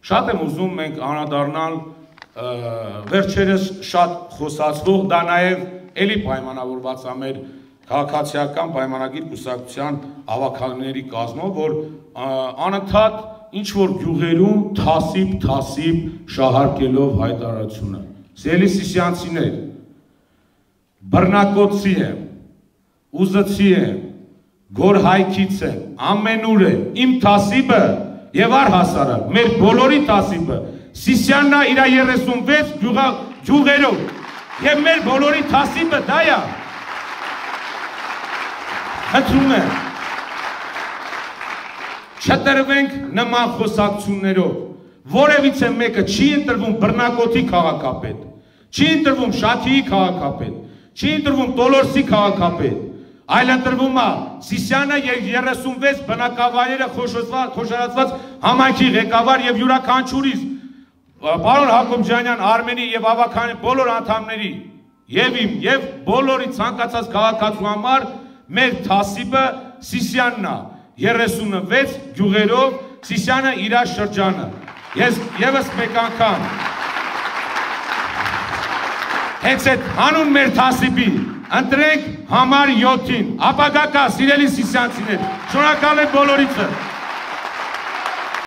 Շատ եմ ուզում մենք անդրադառնալ վերջերս շատ խոսացվող, դա նաև էլի պայմանավորված է մեր քաղաքացիական պայմանագիր կուսակցության հավաքականների կազմով, որ անընդհատ ինչ-որ գյուղերում թասիբ շահարկելով հայտարարությունը։ Սիրելի սիսյանցիներ, բռնակոծի եմ, ուզծի եմ, գորհայքից եմ, ամենուր եմ, իմ թասիբը և առհասարակ, մեր բոլորի թասիբը, Սիսյանն է իր 36 գյուղերով, և մեր բոլորի թասիբը դա է, խնդրում եմ, չտրվենք նման խոսակցություններով, որևիցե մեկը չի ընտրվում բռնակոծի քաղաքապետ, չի ընտրվում Շաքիի քաղաքապետ, չի ընտրվում Տոլորսի քաղաքապետ, այլ ընտրվում է Սիսյանը և 36 բնակավայրերը խոշորացված համայնքի ղեկավար և յուրաքանչյուրիս պարոն Հակոբյանյան, Արմենի և ավագանի բոլոր անդամների և իմ և բոլորի ցանկացած քաղաքացու համար մեր թասիբը Սիսյանն է 36 գյուղերով Սիսյանը իր շրջանը ես ևս մեկ անգամ հենց այդ հանուն մեր թասիբի ընտրենք համար 7-ին, ապագա կա, սիրելի սիսյանցիներ, շնորհակալ եմ բոլորիցը։